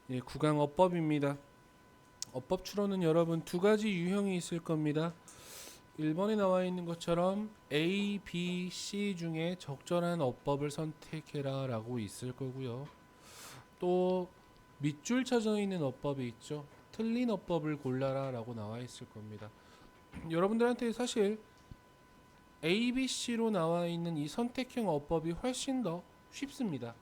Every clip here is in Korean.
예, 구강어법입니다. 어법 추론은 여러분 두 가지 유형이 있을 겁니다. 1번에 나와 있는 것처럼 A, B, C 중에 적절한 어법을 선택해라 라고 있을 거고요. 또 밑줄 쳐져 있는 어법이 있죠. 틀린 어법을 골라라 라고 나와 있을 겁니다. 여러분들한테 사실 A, B, C로 나와 있는 이 선택형 어법이 훨씬 더 쉽습니다.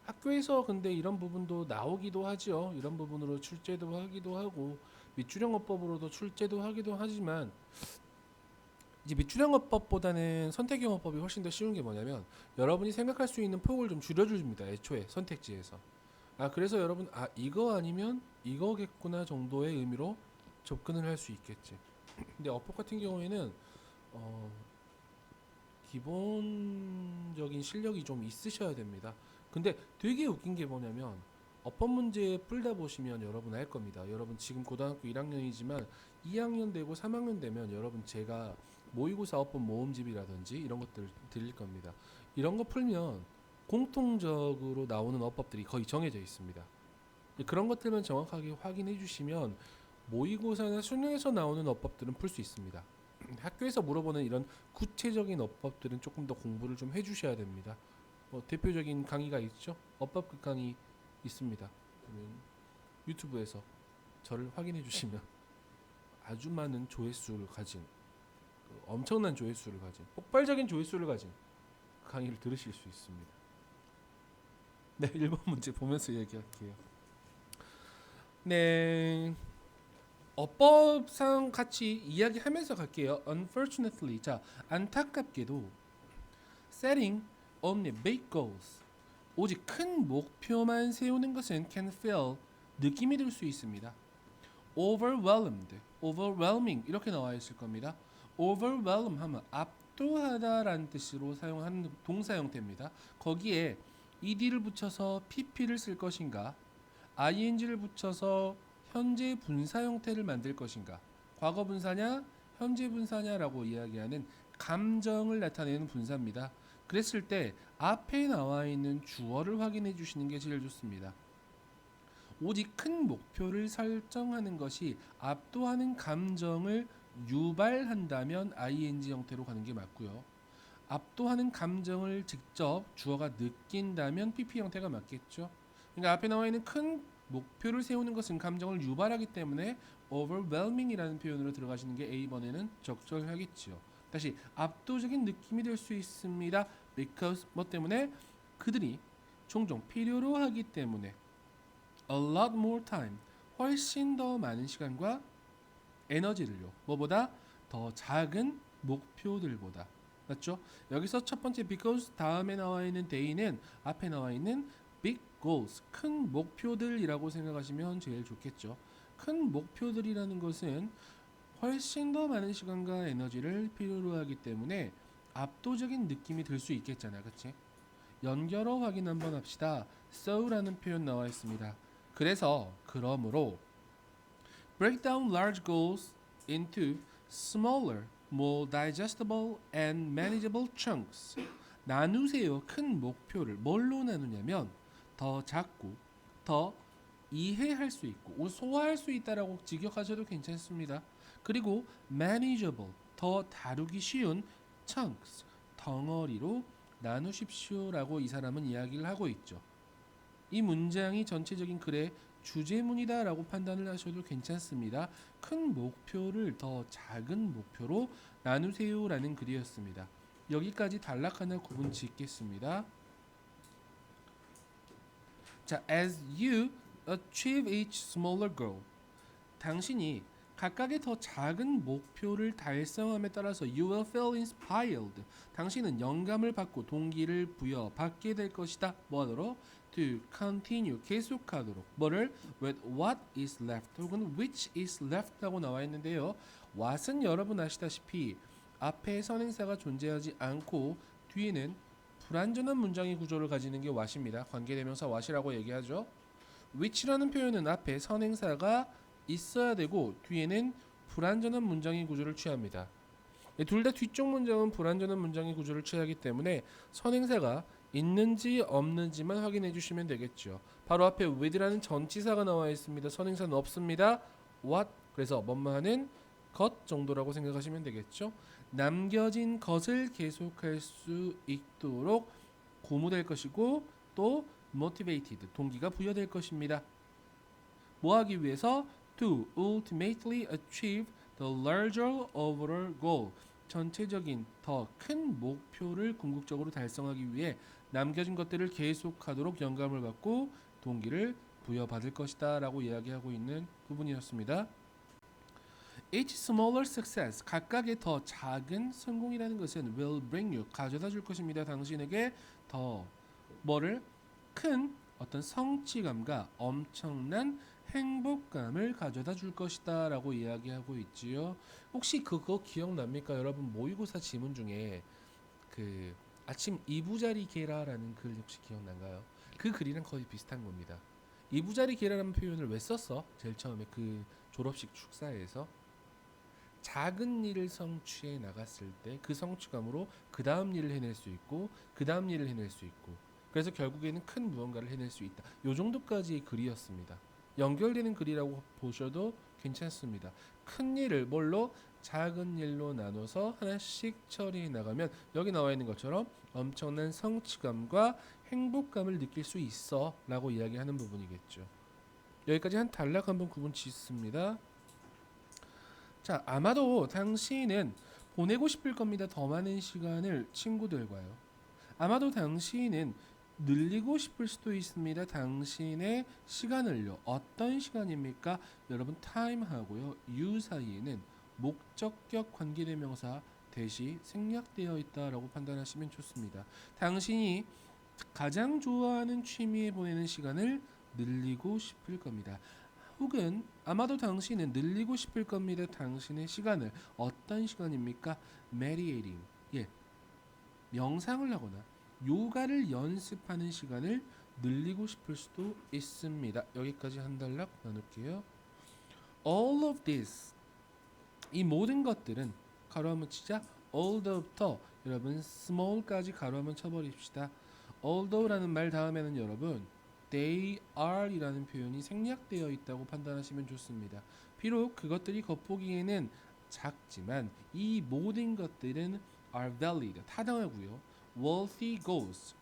학교에서 근데 이런 부분도 나오기도 하죠. 이런 부분으로 출제도 하기도 하고 밑줄형어법으로도 출제도 하기도 하지만 이제 밑줄형어법보다는 선택형어법이 훨씬 더 쉬운 게 뭐냐면 여러분이 생각할 수 있는 폭을 좀 줄여줍니다. 애초에 선택지에서. 그래서 여러분 이거 아니면 이거겠구나 정도의 의미로 접근을 할 수 있겠지. 근데 어법 같은 경우에는 어, 기본적인 실력이 좀 있으셔야 됩니다. 근데 되게 웃긴 게 뭐냐면 어법 문제 풀다 보시면 여러분 알 겁니다. 여러분 지금 고등학교 1학년이지만 2학년 되고 3학년 되면 여러분 제가 모의고사 어법 모음집이라든지 이런 것들 드릴 겁니다. 이런 거 풀면 공통적으로 나오는 어법들이 거의 정해져 있습니다. 그런 것들만 정확하게 확인해 주시면 모의고사나 수능에서 나오는 어법들은 풀 수 있습니다. 학교에서 물어보는 이런 구체적인 어법들은 조금 더 공부를 좀 해주셔야 됩니다. 대표적인 강의가 있죠. 어법 강의 있습니다. 유튜브에서 저를 확인해 주시면 아주 많은 조회수를 가진 엄청난 조회수를 가진 폭발적인 조회수를 가진 강의를 들으실 수 있습니다. 네, 1번 문제 보면서 얘기할게요. 네, 어법상 같이 이야기하면서 갈게요. Unfortunately, 자 안타깝게도 setting only big goals, 오직 큰 목표만 세우는 것은 can feel, 느낌이 들 수 있습니다. overwhelmed, overwhelming 이렇게 나와 있을 겁니다. overwhelm 하면 압도하다라는 뜻으로 사용하는 동사 형태입니다. 거기에 ed를 붙여서 pp를 쓸 것인가, ing를 붙여서 현재 분사 형태를 만들 것인가, 과거 분사냐 현재 분사냐라고 이야기하는 감정을 나타내는 분사입니다. 그랬을 때 앞에 나와 있는 주어를 확인해 주시는 게 제일 좋습니다. 오직 큰 목표를 설정하는 것이 압도하는 감정을 유발한다면 ing 형태로 가는 게 맞고요. 압도하는 감정을 직접 주어가 느낀다면 pp 형태가 맞겠죠. 그러니까 앞에 나와 있는 큰 목표를 세우는 것은 감정을 유발하기 때문에 overwhelming이라는 표현으로 들어가시는 게 A번에는 적절하겠지요. 다시 압도적인 느낌이 될 수 있습니다. because 뭐 때문에 그들이 종종 필요로 하기 때문에 a lot more time, 훨씬 더 많은 시간과 에너지를요. 뭐보다 더 작은 목표들보다. 맞죠? 여기서 첫 번째 because 다음에 나와 있는 day는 앞에 나와 있는 big goals, 큰 목표들이라고 생각하시면 제일 좋겠죠. 큰 목표들이라는 것은 훨씬 더 많은 시간과 에너지를 필요로 하기 때문에 압도적인 느낌이 들 수 있겠잖아. 그치? 연결어 확인 한번 합시다. so라는 표현 나와 있습니다. 그러므로 break down large goals into smaller, more digestible and manageable chunks. 나누세요. 큰 목표를 뭘로 나누냐면 더 작고 더 이해할 수 있고 소화할 수 있다라고 직역하셔도 괜찮습니다. 그리고 manageable, 더 다루기 쉬운 chunks, 덩어리로 나누십시오라고 이 사람은 이야기를 하고 있죠. 이 문장이 전체적인 글의 주제문이다라고 판단을 하셔도 괜찮습니다. 큰 목표를 더 작은 목표로 나누세요라는 글이었습니다. 여기까지 단락 하나 구분 짓겠습니다. 자, as you achieve each smaller goal, 당신이 각각의 더 작은 목표를 달성함에 따라서 you will feel inspired. 당신은 영감을 받고 동기를 부여받게 될 것이다. 뭐하도록? To continue, 계속하도록. 뭐를? With what is left 혹은 which is left 라고 나와 있는데요. what은 여러분 아시다시피 앞에 선행사가 존재하지 않고 뒤에는 불완전한 문장의 구조를 가지는 게 what입니다. 관계대명사 what이라고 얘기하죠. which라는 표현은 앞에 선행사가 있어야 되고 뒤에는 불완전한 문장의 구조를 취합니다. 둘 다 뒤쪽 문장은 불완전한 문장의 구조를 취하기 때문에 선행사가 있는지 없는지만 확인해 주시면 되겠죠. 바로 앞에 with라는 전치사가 나와 있습니다. 선행사는 없습니다. what 그래서 뭐뭐하는 것 정도라고 생각하시면 되겠죠. 남겨진 것을 계속할 수 있도록 고무될 것이고 또 motivated 동기가 부여될 것입니다. 뭐 하기 위해서? To ultimately achieve the larger overall goal. 전체적인 더 큰 목표를 궁극적으로 달성하기 위해 남겨진 것들을 계속하도록 영감을 받고 동기를 부여받을 것이다 라고 이야기하고 있는 부분이었습니다. Each smaller success 각각의 더 작은 성공이라는 것은 will bring you 가져다 줄 것입니다. 당신에게 더 뭐를 큰 어떤 성취감과 엄청난 행복감을 가져다 줄 것이다 라고 이야기하고 있지요. 혹시 그거 기억납니까? 여러분 모의고사 지문 중에 그 아침 이부자리 계라라는 글 혹시 기억난가요? 그 글이랑 거의 비슷한 겁니다. 이부자리 계라라는 표현을 왜 썼어? 제일 처음에 그 졸업식 축사에서 작은 일을 성취해 나갔을 때 그 성취감으로 그 다음 일을 해낼 수 있고 그 다음 일을 해낼 수 있고 그래서 결국에는 큰 무언가를 해낼 수 있다. 요 정도까지의 글이었습니다. 연결되는 글이라고 보셔도 괜찮습니다. 큰 일을 뭘로? 작은 일로 나눠서 하나씩 처리해 나가면 여기 나와 있는 것처럼 엄청난 성취감과 행복감을 느낄 수 있어 라고 이야기하는 부분이겠죠. 여기까지 한 단락 한번 구분 짓습니다. 자, 아마도 당신은 보내고 싶을 겁니다. 더 많은 시간을 친구들과요. 아마도 당신은 늘리고 싶을 수도 있습니다. 당신의 시간을요. 어떤 시간입니까? 여러분 time하고요. you 사이에는 목적격 관계대명사 대시 생략되어 있다라고 판단하시면 좋습니다. 당신이 가장 좋아하는 취미에 보내는 시간을 늘리고 싶을 겁니다. 혹은 아마도 당신은 늘리고 싶을 겁니다. 당신의 시간을 어떤 시간입니까? meditating 예, 명상을 하거나 요가를 연습하는 시간을 늘리고 싶을 수도 있습니다. 여기까지 한 단락 나눌게요. All of this 이 모든 것들은 가로한번 치자 although부터 여러분 small까지 가로한번 쳐버립시다. although라는 말 다음에는 여러분 they are 이라는 표현이 생략되어 있다고 판단하시면 좋습니다. 비록 그것들이 겉보기에는 작지만 이 모든 것들은 are valid 타당하고요. worthy goals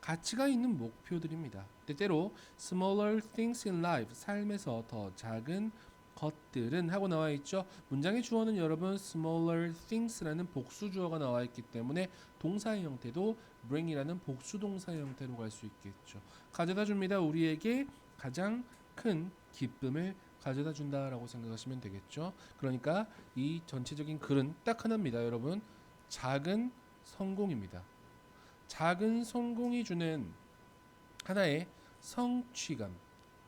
가치가 있는 목표들입니다. 때때로 smaller things in life 삶에서 더 작은 것들은 하고 나와 있죠. 문장의 주어는 여러분 smaller things라는 복수 주어가 나와 있기 때문에 동사의 형태도 bring이라는 복수 동사의 형태로 갈 수 있겠죠. 가져다 줍니다. 우리에게 가장 큰 기쁨을 가져다 준다라고 생각하시면 되겠죠. 그러니까 이 전체적인 글은 딱 하나입니다. 여러분 작은 성공입니다. 작은 성공이 주는 하나의 성취감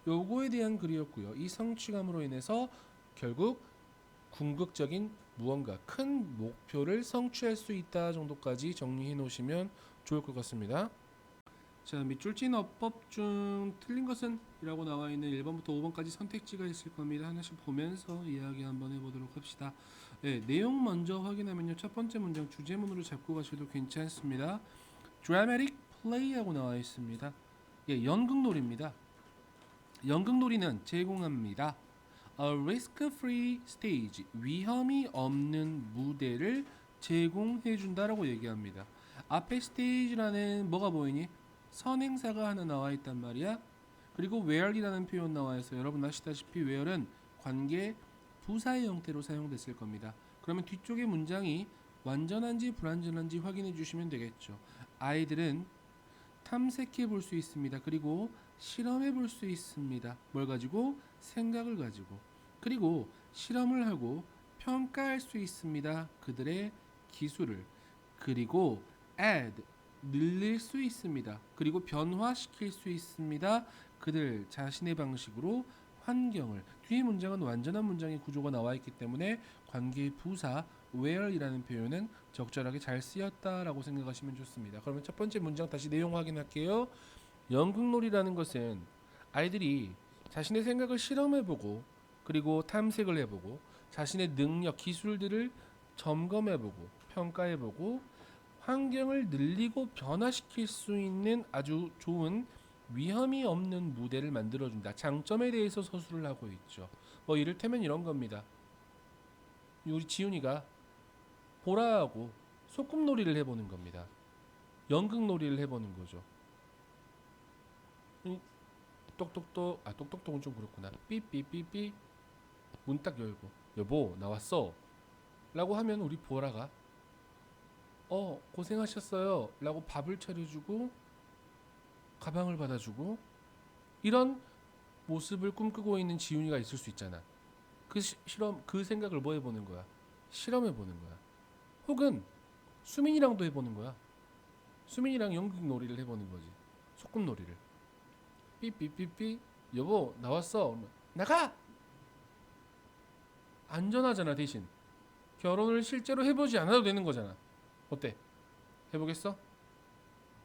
요거에 대한 글이었고요. 이 성취감으로 인해서 결국 궁극적인 무언가 큰 목표를 성취할 수 있다 정도까지 정리해 놓으시면 좋을 것 같습니다. 자, 밑줄 친 어법 중 틀린 것은 이라고 나와 있는 1번부터 5번까지 선택지가 있을 겁니다. 하나씩 보면서 이야기 한번 해보도록 합시다. 네, 내용 먼저 확인하면요. 첫 번째 문장 주제문으로 잡고 가셔도 괜찮습니다. Dramatic play하고 나와 있습니다. 예, 연극놀이입니다. 연극놀이는 제공합니다. A risk-free stage, 위험이 없는 무대를 제공해 준다라고 얘기합니다. 앞에 stage라는 뭐가 보이니? 선행사가 하나 나와 있단 말이야. 그리고 where이라는 표현 나와 있어요. 여러분 아시다시피 where은 관계 부사의 형태로 사용됐을 겁니다. 그러면 뒤쪽의 문장이 완전한지 불완전한지 확인해 주시면 되겠죠. 아이들은 탐색해 볼 수 있습니다. 그리고 실험해 볼 수 있습니다. 뭘 가지고? 생각을 가지고. 그리고 실험을 하고 평가할 수 있습니다. 그들의 기술을. 그리고 add 늘릴 수 있습니다. 그리고 변화시킬 수 있습니다. 그들 자신의 방식으로 환경을. 뒤에 문장은 완전한 문장의 구조가 나와 있기 때문에 관계 부사 where이라는 표현은 적절하게 잘 쓰였다라고 생각하시면 좋습니다. 그러면 첫 번째 문장 다시 내용 확인할게요. 연극놀이라는 것은 아이들이 자신의 생각을 실험해보고 그리고 탐색을 해보고 자신의 능력, 기술들을 점검해보고 평가해보고 환경을 늘리고 변화시킬 수 있는 아주 좋은 위험이 없는 무대를 만들어준다. 장점에 대해서 서술을 하고 있죠. 뭐 이를테면 이런 겁니다. 우리 지훈이가 보라하고 소꿉놀이를 해보는 겁니다. 연극놀이를 해보는 거죠. 똑똑똑, 똑똑똑은 좀 그렇구나. 삐삐삐삐 문 딱 열고 여보 나왔어 라고 하면 우리 보라가 고생하셨어요 라고 밥을 차려주고 가방을 받아주고 이런 모습을 꿈꾸고 있는 지훈이가 있을 수 있잖아. 그 생각을 뭐 해보는 거야? 실험해보는 거야. 혹은 수민이랑도 해보는 거야. 수민이랑 연극 놀이를 해보는 거지. 소꿉놀이를. 삐삐삐삐 여보 나왔어. 나가! 안전하잖아. 대신 결혼을 실제로 해보지 않아도 되는 거잖아. 어때? 해보겠어?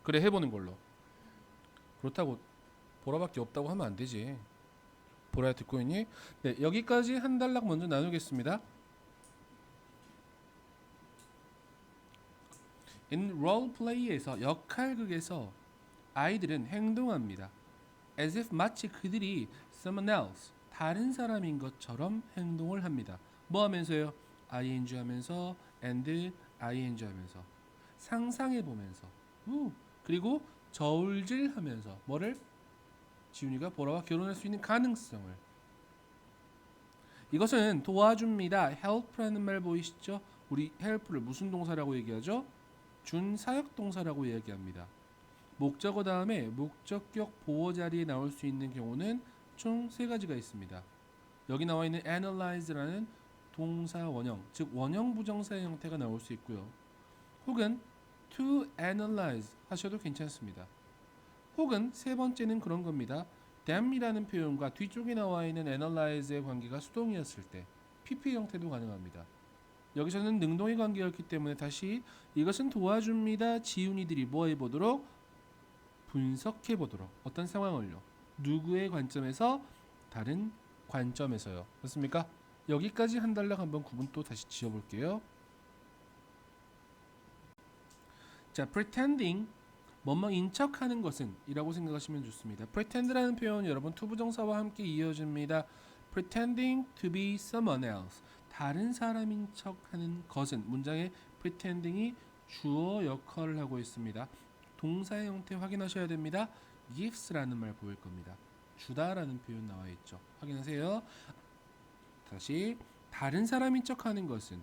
그래 해보는 걸로. 그렇다고 보라밖에 없다고 하면 안 되지. 보라야 듣고 있니? 네, 여기까지 한 단락 먼저 나누겠습니다. In role play에서 역할극에서 아이들은 행동합니다. As if 마치 그들이 someone else 다른 사람인 것처럼 행동을 합니다. 뭐 하면서요? ing 하면서 and ing 하면서 상상해 보면서 그리고 저울질하면서 뭐를? 지훈이가 보라와 결혼할 수 있는 가능성을. 이것은 도와줍니다. help라는 말 보이시죠? 우리 help를 무슨 동사라고 얘기하죠? 준사역 동사라고 얘기합니다. 목적어 다음에 목적격 보어 자리에 나올 수 있는 경우는 총 3가지가 있습니다. 여기 나와 있는 analyze라는 동사 원형, 즉 원형 부정사의 형태가 나올 수 있고요. 혹은 to analyze 하셔도 괜찮습니다. 혹은 세 번째는 그런 겁니다. them이라는 표현과 뒤쪽에 나와 있는 analyze의 관계가 수동이었을 때 PP 형태도 가능합니다. 여기서는 능동의 관계였기 때문에 다시 이것은 도와줍니다. 지훈이들이 뭐 해보도록? 분석해 보도록. 어떤 상황을요? 누구의 관점에서? 다른 관점에서요. 그렇습니까? 여기까지 한 단락 한번 구분 또 다시 지어볼게요. 자, pretending 뭐뭐인 척하는 것은 이라고 생각하시면 좋습니다. pretend라는 표현 여러분 투부정사와 함께 이어집니다. pretending to be someone else 다른 사람인 척하는 것은 문장에 pretending이 주어 역할을 하고 있습니다. 동사의 형태 확인하셔야 됩니다. gives라는 말 보일 겁니다. 주다라는 표현 나와 있죠. 확인하세요. 다시 다른 사람인 척하는 것은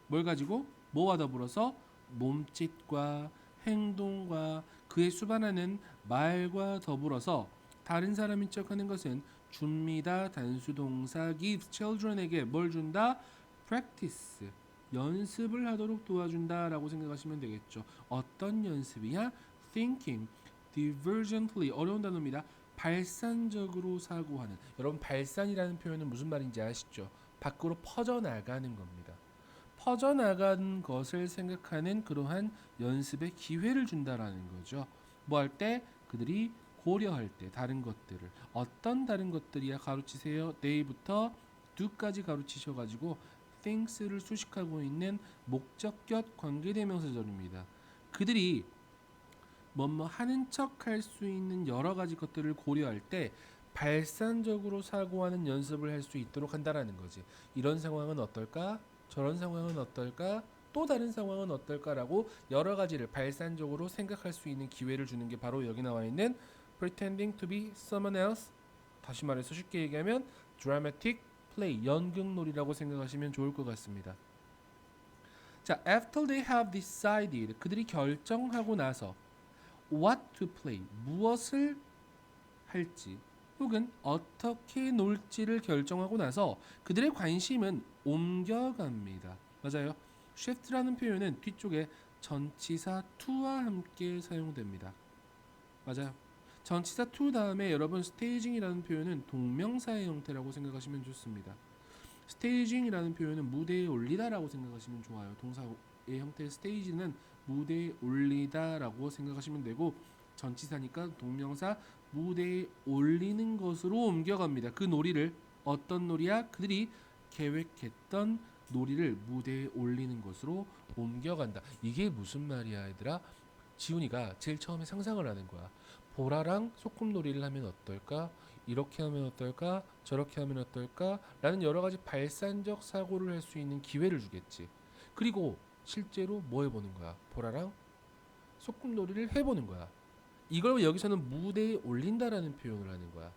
뭘 가지고 뭐와 더불어서 몸짓과 행동과 그에 수반하는 말과 더불어서 다른 사람인 척하는 것은 줍니다. 단수동사 gives children에게 뭘 준다? practice 연습을 하도록 도와준다라고 생각하시면 되겠죠. 어떤 연습이냐? thinking divergently 어려운 단어입니다. 발산적으로 사고하는. 여러분 발산이라는 표현은 무슨 말인지 아시죠? 밖으로 퍼져나가는 겁니다. 퍼져나간 것을 생각하는 그러한 연습의 기회를 준다라는 거죠. 뭐 할 때? 그들이 고려할 때 다른 것들을. 어떤 다른 것들이야? 가로치세요. they부터 do까지 가로치셔가지고 things를 수식하고 있는 목적격 관계대명사절입니다. 그들이 뭐뭐 하는 척 할 수 있는 여러 가지 것들을 고려할 때 발산적으로 사고하는 연습을 할 수 있도록 한다라는 거지. 이런 상황은 어떨까? 저런 상황은 어떨까? 또 다른 상황은 어떨까라고 여러 가지를 발산적으로 생각할 수 있는 기회를 주는 게 바로 여기 나와 있는 pretending to be someone else. 다시 말해서 쉽게 얘기하면 dramatic play, 연극놀이라고 생각하시면 좋을 것 같습니다. 자, after they have decided, 그들이 결정하고 나서 what to play, 무엇을 할지 혹은 어떻게 놀지를 결정하고 나서 그들의 관심은 옮겨갑니다. 맞아요. shift라는 표현은 뒤쪽에 전치사 to와 함께 사용됩니다. 맞아요. 전치사 to 다음에 여러분 staging이라는 표현은 동명사의 형태라고 생각하시면 좋습니다. staging이라는 표현은 무대에 올리다라고 생각하시면 좋아요. 동사의 형태 stage는 무대에 올리다라고 생각하시면 되고 전치사니까 동명사 무대에 올리는 것으로 옮겨갑니다. 그 놀이를 어떤 놀이야? 그들이 계획했던 놀이를 무대에 올리는 것으로 옮겨간다. 이게 무슨 말이야, 얘들아? 지훈이가 제일 처음에 상상을 하는 거야. 보라랑 소꿉놀이를 하면 어떨까? 이렇게 하면 어떨까? 저렇게 하면 어떨까? 라는 여러 가지 발산적 사고를 할 수 있는 기회를 주겠지. 그리고 실제로 뭐 해보는 거야? 보라랑 소꿉놀이를 해보는 거야. 이걸 여기서는 무대에 올린다라는 표현을 하는 거야.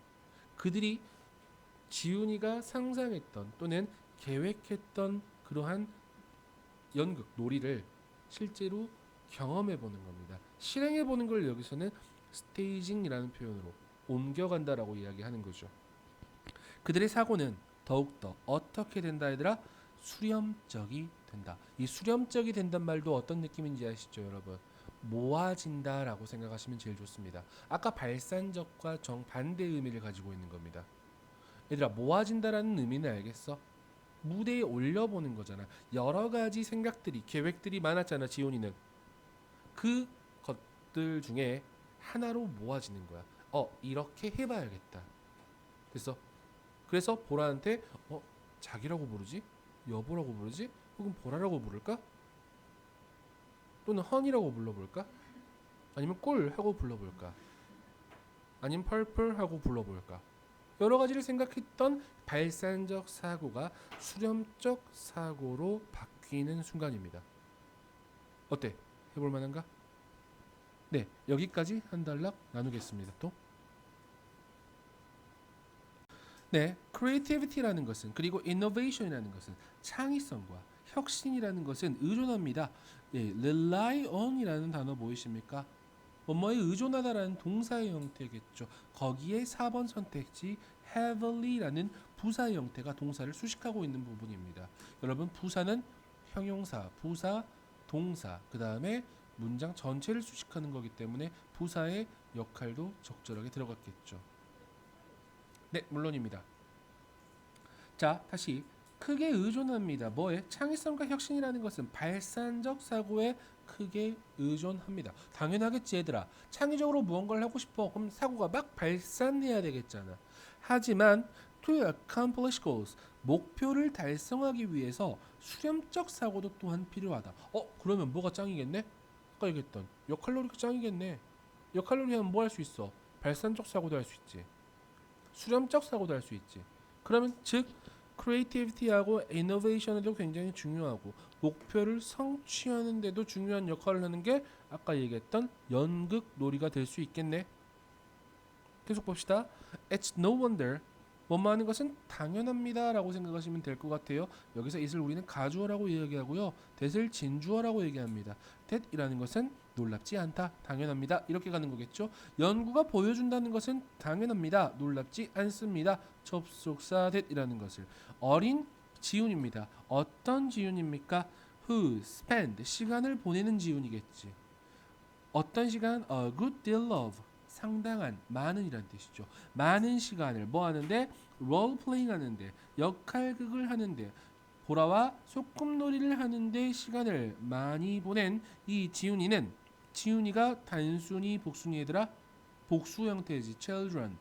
그들이 지훈이가 상상했던 또는 계획했던 그러한 연극, 놀이를 실제로 경험해 보는 겁니다. 실행해 보는 걸 여기서는 스테이징이라는 표현으로 옮겨간다라고 이야기하는 거죠. 그들의 사고는 더욱더 어떻게 된다 얘들아? 수렴적이 된다. 이 수렴적이 된단 말도 어떤 느낌인지 아시죠 여러분? 모아진다라고 생각하시면 제일 좋습니다. 아까 발산적과 정반대 의미를 가지고 있는 겁니다. 얘들아 모아진다라는 의미는 알겠어? 무대에 올려보는 거잖아. 여러 가지 생각들이 계획들이 많았잖아 지온이는. 그 것들 중에 하나로 모아지는 거야. 이렇게 해봐야겠다. 그래서 보라한테 자기라고 부르지? 여보라고 부르지? 혹은 보라라고 부를까? 또는 헌이라고 불러볼까? 아니면 꿀 하고 불러볼까? 아니면 펄플 하고 불러볼까? 여러 가지를 생각했던 발산적 사고가 수렴적 사고로 바뀌는 순간입니다. 어때? 해볼 만한가? 네, 여기까지 한 단락 나누겠습니다. 또. 네, creativity라는 것은 그리고 innovation이라는 것은 창의성과 혁신이라는 것은 의존합니다. 예, rely on이라는 단어 보이십니까? 뭐뭐에 의존하다라는 동사의 형태겠죠. 거기에 4번 선택지 heavily 라는 부사의 형태가 동사를 수식하고 있는 부분입니다. 여러분 부사는 형용사, 부사, 동사, 그 다음에 문장 전체를 수식하는 거기 때문에 부사의 역할도 적절하게 들어갔겠죠. 네, 물론입니다. 자, 다시 크게 의존합니다. 뭐에? 창의성과 혁신이라는 것은 발산적 사고에 크게 의존합니다. 당연하겠지 얘들아. 창의적으로 무언가를 하고 싶어. 그럼 사고가 막 발산해야 되겠잖아. 하지만 to accomplish goals, 목표를 달성하기 위해서 수렴적 사고도 또한 필요하다. 그러면 뭐가 짱이겠네? 아까 얘기했던 역할놀이가 짱이겠네. 역할놀이 하면 뭐 할 수 있어? 발산적 사고도 할 수 있지. 수렴적 사고도 할 수 있지. 그러면 즉 크리에이티비티하고 이노베이션에도 굉장히 중요하고 목표를 성취하는 데도 중요한 역할을 하는 게 아까 얘기했던 연극 놀이가 될 수 있겠네. 계속 봅시다. It's no wonder 뭐뭐 하는 것은 당연합니다 라고 생각하시면 될 것 같아요. 여기서 it을 우리는 가주어라고 이야기하고요. that을 진주어라고 얘기합니다. that 이라는 것은 놀랍지 않다, 당연합니다 이렇게 가는 거겠죠. 연구가 보여준다는 것은 당연합니다, 놀랍지 않습니다. 접속사 that 이라는 것을 어린 지훈입니다. 어떤 지훈입니까? who spend 시간을 보내는 지훈이겠지. 어떤 시간? A good deal of 상당한, 많은 이란 뜻이죠. 많은 시간을 뭐 하는데? 롤 플레잉 하는데, 역할극을 하는데, 보라와 소꿉놀이를 하는데 시간을 많이 보낸 이 지훈이가 단순히 복순이 얘들아 복수 형태지. children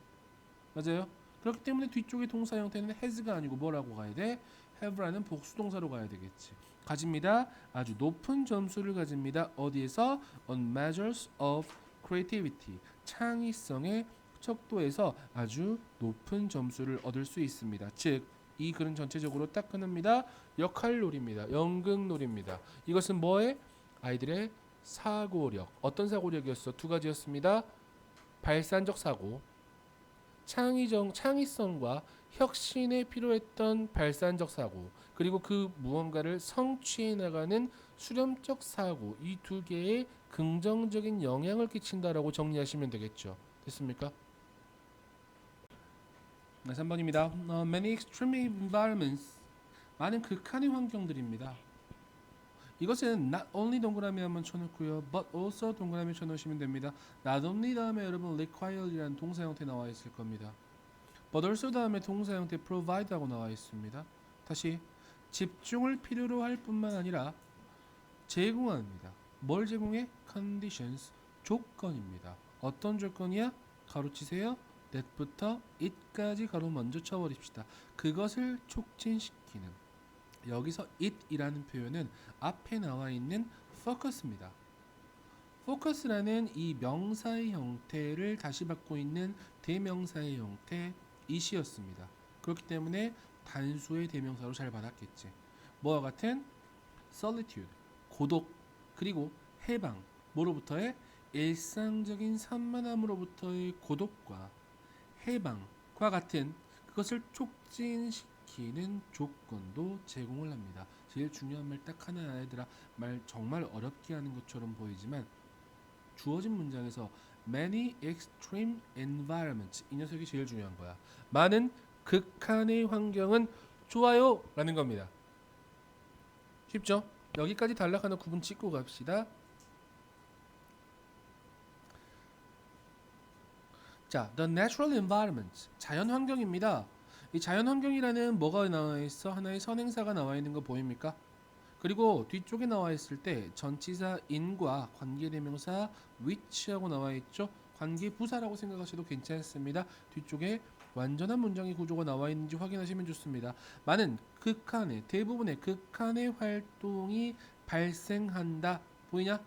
맞아요. 그렇기 때문에 뒤쪽의 동사 형태는 has가 아니고 뭐라고 가야 돼? have라는 복수 동사로 가야 되겠지. 가집니다. 아주 높은 점수를 가집니다. 어디에서? on measures of creativity 창의성의 척도에서 아주 높은 점수를 얻을 수 있습니다. 즉 이 글은 전체적으로 딱 끝납니다. 역할놀이입니다. 연극놀이입니다. 이것은 뭐에? 아이들의 사고력. 어떤 사고력이었어? 두 가지였습니다. 발산적 사고, 창의성과 혁신에 필요했던 발산적 사고, 그리고 그 무언가를 성취해 나가는 수렴적 사고, 이 두 개의 긍정적인 영향을 끼친다라고 정리하시면 되겠죠. 됐습니까? 네, 3번입니다. Many extreme environments 많은 극한의 환경들입니다. 이것은 not only 동그라미 한번 쳐놓고요. but also 동그라미 쳐놓으시면 됩니다. not only 다음에 여러분 require이라는 동사 형태 나와 있을 겁니다. but also 다음에 동사 형태 provide하고 나와 있습니다. 다시 집중을 필요로 할 뿐만 아니라 제공합니다. 뭘 제공해? conditions 조건입니다. 어떤 조건이야? 가로치세요. that부터 it까지 가로 먼저 쳐버립시다. 그것을 촉진시키는 여기서 it이라는 표현은 앞에 나와 있는 focus입니다. focus라는 이 명사의 형태를 다시 받고 있는 대명사의 형태 it이었습니다. 그렇기 때문에 단수의 대명사로 잘 받았겠지. 뭐와 같은 solitude, 고독, 그리고 해방, 뭐로부터의 일상적인 산만함으로부터의 고독과 해방과 같은 그것을 촉진시키는 조건도 제공을 합니다. 제일 중요한 말 딱 하나 얘들아. 말 정말 어렵게 하는 것처럼 보이지만 주어진 문장에서 many extreme environments 이 녀석이 제일 중요한 거야. 많은 극한의 환경은 좋아요 라는 겁니다. 쉽죠? 여기까지 단락하나 구분 찍고 갑시다. 자, the natural environment 자연 환경입니다. 이 자연 환경이라는 뭐가 나와 있어? 하나의 선행사가 나와 있는 거 보입니까? 그리고 뒤쪽에 나와 있을 때 전치사 in과 관계대명사 which하고 나와 있죠. 관계부사라고 생각하셔도 괜찮습니다. 뒤쪽에 완전한 문장의 구조가 나와 있는지 확인하시면 좋습니다. 많은 극한의 대부분의 극한의 활동이 발생한다. 보이냐?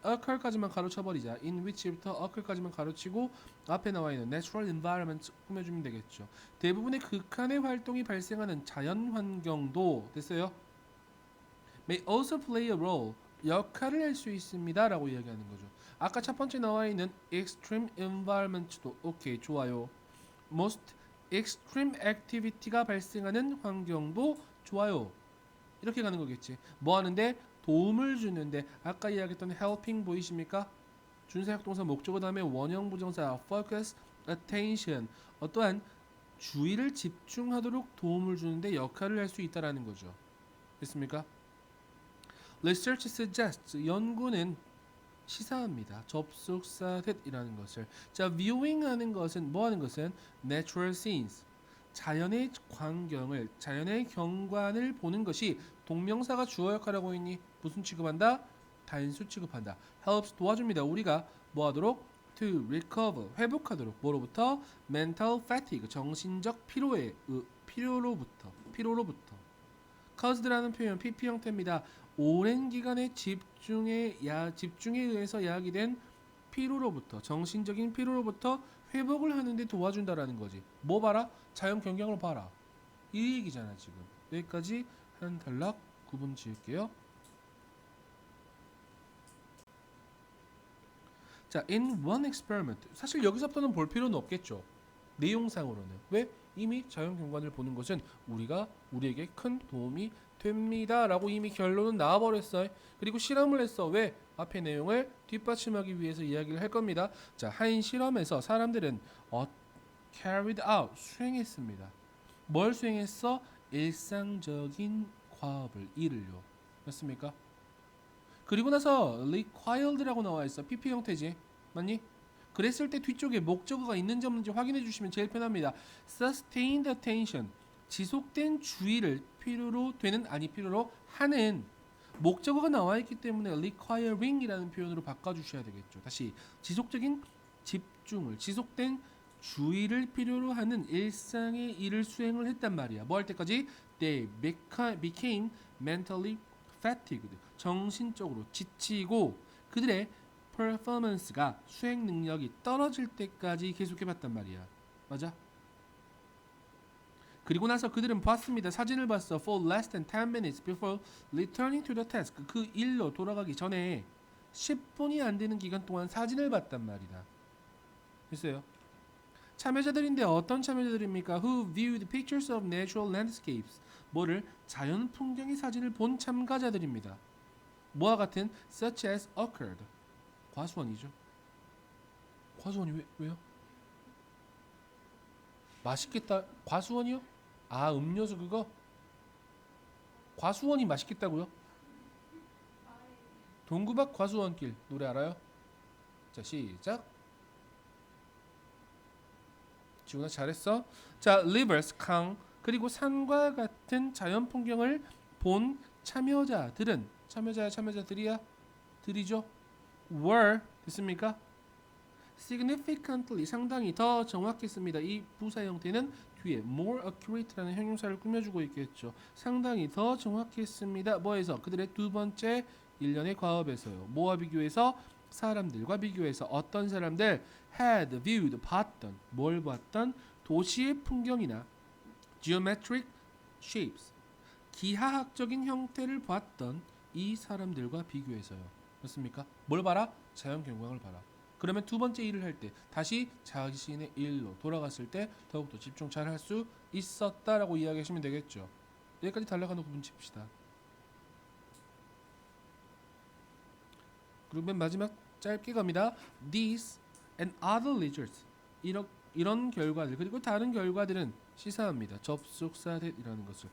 occur까지만 가로쳐버리자. in which부터 occur까지만 가로치고 앞에 나와 있는 natural environment 꾸며주면 되겠죠. 대부분의 극한의 활동이 발생하는 자연 환경도 됐어요. may also play a role 역할을 할 수 있습니다 라고 이야기하는 거죠. 아까 첫 번째 나와 있는 extreme environment도 오케이 좋아요. most extreme activity가 발생하는 환경도 좋아요. 이렇게 가는 거겠지. 뭐 하는데? 도움을 주는데. 아까 이야기했던 helping 보이십니까? 준사역 동사 목적어 다음에 원형 부정사 focus, attention 어떠한 주의를 집중하도록 도움을 주는데 역할을 할 수 있다라는 거죠. 됐습니까? Research suggests 연구는 시사합니다. 접속사 that이라는 것을. 자, viewing 하는 것은 뭐 하는 것은 natural scenes 자연의 광경을 자연의 경관을 보는 것이 동명사가 주어 역할을 하고 있니? 무슨 취급한다? 단수 취급한다. helps 도와줍니다. 우리가 뭐 하도록? to recover 회복하도록 뭐로부터? mental fatigue 정신적 피로로부터 caused라는 표현 PP 형태입니다. 오랜 기간의 집중에 의해서 야기된 피로로부터 정신적인 피로로부터 회복을 하는데 도와준다라는 거지. 뭐 봐라? 자연 경경을 봐라. 이 얘기잖아 지금. 여기까지 한 단락 구분 지을게요. 자, in one experiment. 사실 여기서부터는 볼 필요는 없겠죠. 내용상으로는. 왜? 이미 자연 경관을 보는 것은 우리에게 큰 도움이 됩니다 라고 이미 결론은 나와버렸어요. 그리고 실험을 했어. 왜? 앞의 내용을 뒷받침하기 위해서 이야기를 할 겁니다. 자, 한 실험에서 사람들은 carried out 수행했습니다. 뭘 수행했어? 일상적인 과업을 일을요. 맞습니까? 그리고 나서 required라고 나와 있어. PP 형태지. 맞니? 그랬을 때 뒤쪽에 목적어가 있는지 없는지 확인해 주시면 제일 편합니다. sustained attention 지속된 주의를 필요로 하는 목적어가 나와 있기 때문에 requiring이라는 표현으로 바꿔 주셔야 되겠죠. 다시 지속적인 집중을 지속된 주의를 필요로 하는 일상의 일을 수행을 했단 말이야. 뭐 할 때까지? They became mentally fatigued 정신적으로 지치고 그들의 performance가 수행 능력이 떨어질 때까지 계속해봤단 말이야. 맞아? 그리고 나서 그들은 봤습니다. 사진을 봤어. For less than 10 minutes before returning to the task. 그 일로 돌아가기 전에 10분이 안 되는 기간 동안 사진을 봤단 말이다. 됐어요? 참여자들인데 어떤 참여자들입니까? Who viewed pictures of natural landscapes. 뭐를? 자연 풍경의 사진을 본 참가자들입니다. 뭐와 같은 such as occurred. 과수원이죠. 과수원이 왜요? 맛있겠다. 과수원이요? 아, 음료수 그거? 과수원이 맛있겠다고요? 동구박 과수원길 노래 알아요? 자, 시작. 지훈아 잘했어. 자, rivers 강 그리고 산과 같은 자연 풍경을 본 참여자들이야. 들이죠. were 됐습니까? significantly 상당히 더 정확했습니다. 이 부사 형태는 뒤에 more accurate라는 형용사를 꾸며주고 있겠죠. 상당히 더 정확했습니다. 뭐에서? 그들의 두 번째 일련의 과업에서요. 뭐와 비교해서? 사람들과 비교해서. 어떤 사람들? had viewed 봤던 뭘 봤던? 도시의 풍경이나 geometric shapes 기하학적인 형태를 봤던 이 사람들과 비교해서요. 맞습니까? 뭘 봐라? 자연 경관을 봐라. 그러면 두 번째 일을 할 때 다시 자신의 일로 돌아갔을 때 더욱더 집중 잘 할 수 있었다라고 이야기하시면 되겠죠. 여기까지 달라가는 구분 칩시다. 그리고 맨 마지막 짧게 갑니다. These and other results 이런 결과들 그리고 다른 결과들은 시사합니다. 접속사 that이라는 것을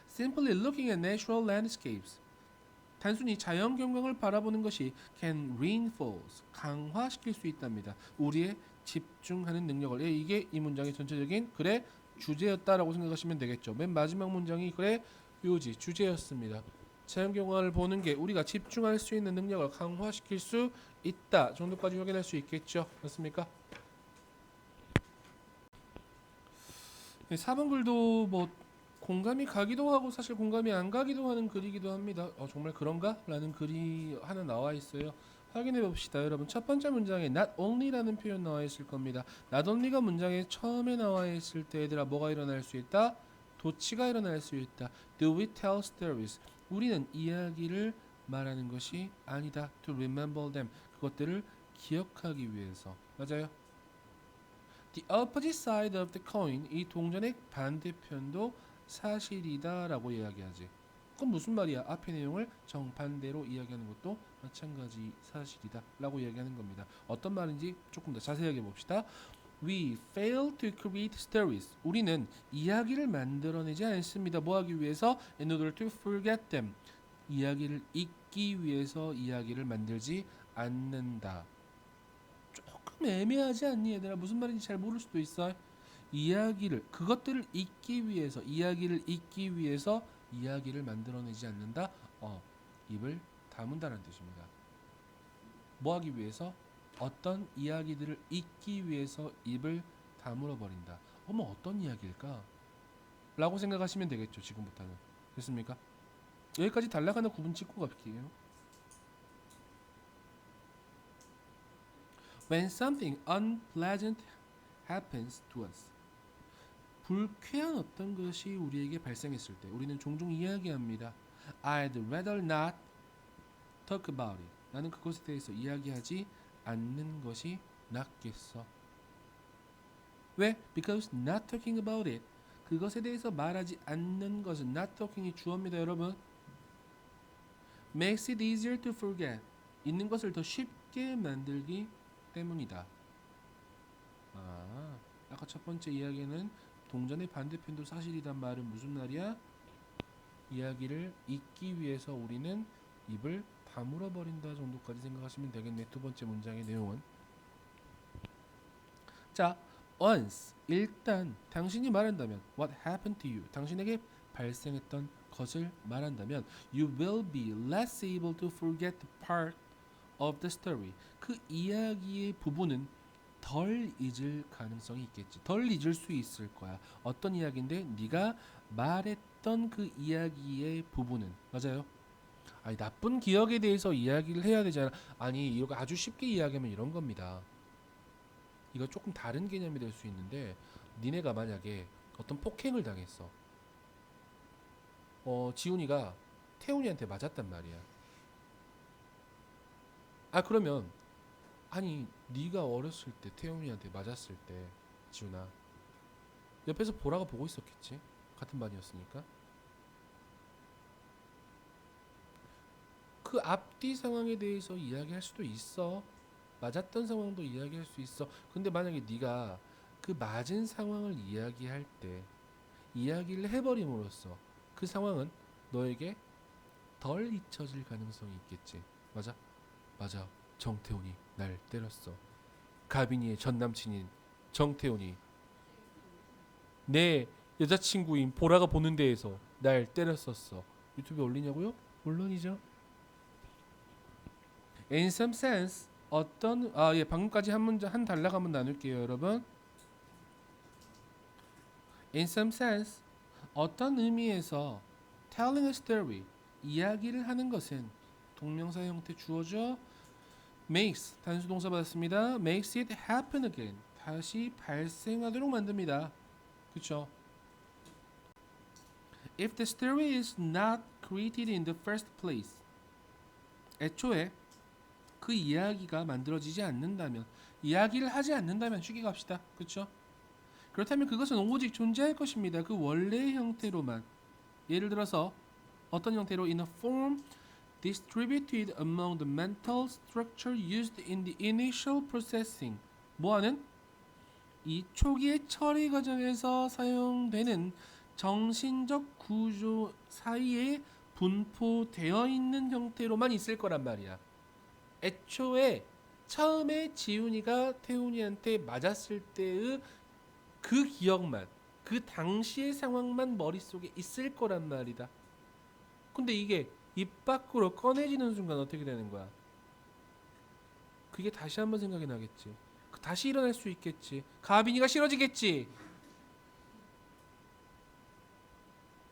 Simply looking at natural landscapes 단순히 자연 경관을 바라보는 것이 can reinforce 강화시킬 수 있답니다. 우리의 집중하는 능력을 이게 이 문장의 전체적인 글의 주제였다라고 생각하시면 되겠죠. 맨 마지막 문장이 글의 요지 주제였습니다. 자연 경관을 보는 게 우리가 집중할 수 있는 능력을 강화시킬 수 있다 정도까지 확인할 수 있겠죠. 맞습니까? 4번 글도 뭐 공감이 가기도 하고 사실 공감이 안 가기도 하는 글이기도 합니다. 정말 그런가? 라는 글이 하나 나와 있어요. 확인해 봅시다. 여러분 첫 번째 문장에 not only라는 표현 나와 있을 겁니다. not only가 문장에 처음에 나와 있을 때 얘들아 뭐가 일어날 수 있다? 도치가 일어날 수 있다. Do we tell stories? 우리는 이야기를 말하는 것이 아니다. To remember them. 그것들을 기억하기 위해서. 맞아요. The opposite side of the coin. 이 동전의 반대편도 사실이다 라고 이야기하지. 그건 무슨 말이야? 앞의 내용을 정반대로 이야기하는 것도 마찬가지 사실이다 라고 이야기하는 겁니다. 어떤 말인지 조금 더 자세하게 봅시다. We fail to create stories. 우리는 이야기를 만들어내지 않습니다. 뭐 하기 위해서? In order to forget them. 이야기를 잊기 위해서 이야기를 만들지 않는다. 조금 애매하지 않니 얘들아? 무슨 말인지 잘 모를 수도 있어. 그것들을 잊기 위해서 이야기를 만들어내지 않는다. 입을 다문다는 뜻입니다. 뭐 하기 위해서? 어떤 이야기들을 잊기 위해서 입을 다물어 버린다. 어떤 이야기일까? 라고 생각하시면 되겠죠. 지금부터는. 됐습니까? 여기까지 달라가는 구분 찍고 갈게요. When something unpleasant happens to us. 불쾌한 어떤 것이 우리에게 발생했을 때 우리는 종종 이야기합니다. I'd rather not talk about it. 나는 그것에 대해서 이야기하지 않는 것이 낫겠어. 왜? Because not talking about it. 그것에 대해서 말하지 않는 것은 not talking이 주어입니다, 여러분. Makes it easier to forget. 있는 것을 더 쉽게 만들기 때문이다. 아까 첫 번째 이야기는 동전의 반대편도 사실이란 말은 무슨 말이야? 이야기를 잊기 위해서 우리는 입을 다물어 버린다 정도까지 생각하시면 되겠네. 두 번째 문장의 내용은. 자, once 일단 당신이 말한다면 what happened to you 당신에게 발생했던 것을 말한다면 you will be less able to forget the part of the story. 그 이야기의 부분은 덜 잊을 가능성이 있겠지. 덜 잊을 수 있을 거야. 어떤 이야기인데 네가 말했던 그 이야기의 부분은 맞아요. 나쁜 기억에 대해서 이야기를 해야 되잖아. 이거 아주 쉽게 이야기하면 이런 겁니다. 이거 조금 다른 개념이 될 수 있는데 니네가 만약에 어떤 폭행을 당했어. 지훈이가 태훈이한테 맞았단 말이야. 그러면 네가 어렸을 때 태훈이한테 맞았을 때 지훈아 옆에서 보라가 보고 있었겠지. 같은 반이었으니까. 그 앞뒤 상황에 대해서 이야기할 수도 있어. 맞았던 상황도 이야기할 수 있어. 근데 만약에 네가 그 맞은 상황을 이야기할 때 이야기를 해버림으로써 그 상황은 너에게 덜 잊혀질 가능성이 있겠지. 맞아? 맞아. 정태훈이 날 때렸어. 가빈이의 전남친인 정태훈이 내 여자친구인 보라가 보는 데에서 날 때렸었어. 유튜브에 올리냐고요? 물론이죠. In some sense, 어떤 방금까지 한 문제 한 단락 한번 나눌게요, 여러분. In some sense, 어떤 의미에서 telling a story, 이야기를 하는 것은 동명사 형태 주어죠. makes 단수 동사 받았습니다. makes it happen again. 다시 발생하도록 만듭니다. 그렇죠? If the story is not created in the first place, 애초에 그 이야기가 만들어지지 않는다면, 이야기를 하지 않는다면 쉽게 갑시다. 그렇죠? 그렇다면 그것은 오직 존재할 것입니다. 그 원래의 형태로만. 예를 들어서 어떤 형태로 in a form distributed among the mental structure used in the initial processing. 뭐하는? 이 초기의 처리 과정에서 사용되는 정신적 구조 사이에 분포되어 있는 형태로만 있을 거란 말이야. 애초에 처음에 지훈이가 태훈이한테 맞았을 때의 그 기억만, 그 당시의 상황만 머릿속에 있을 거란 말이다. 근데 이게 입 밖으로 꺼내지는 순간 어떻게 되는 거야? 그게 다시 한번 생각이 나겠지. 다시 일어날 수 있겠지. 가빈이가 싫어지겠지.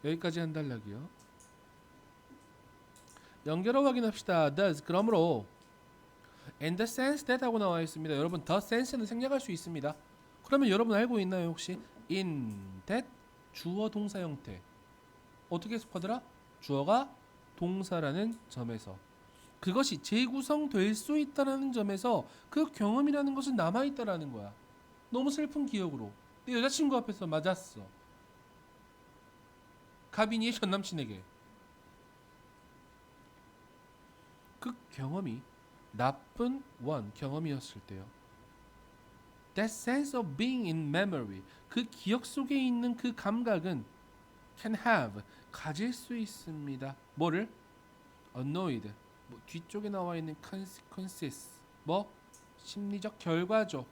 여기까지 한 단락이요. 연결어 확인합시다. Does 그러므로 in the sense that 하고 나와 있습니다. 여러분 the sense는 생략할 수 있습니다. 그러면 여러분 알고 있나요 혹시? in that 주어 동사 형태 어떻게 해석하더라? 주어가 동사라는 점에서 그것이 재구성될 수 있다라는 점에서 그 경험이라는 것은 남아있다라는 거야. 너무 슬픈 기억으로 내 여자친구 앞에서 맞았어. 가빈이의 전남친에게. 그 경험이 나쁜 경험이었을 때요. That sense of being in memory, 그 기억 속에 있는 그 감각은 can have, 가질 수 있습니다. 뭐를? annoyed, 뒤쪽에 나와 있는 consequences, 심리적 결과죠.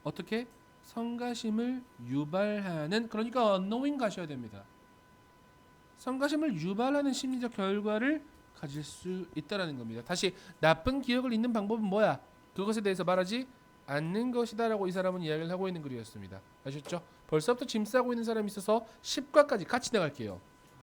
어떻게? 성가심을 유발하는, 그러니까 unknowing 가셔야 됩니다. 성가심을 유발하는 심리적 결과를 가질 수 있다라는 겁니다. 다시 나쁜 기억을 잊는 방법은 뭐야? 그것에 대해서 말하지 않는 것이다라고 이 사람은 이야기를 하고 있는 글이었습니다. 아셨죠? 벌써부터 짐 싸고 있는 사람이 있어서 10과까지 같이 나갈게요.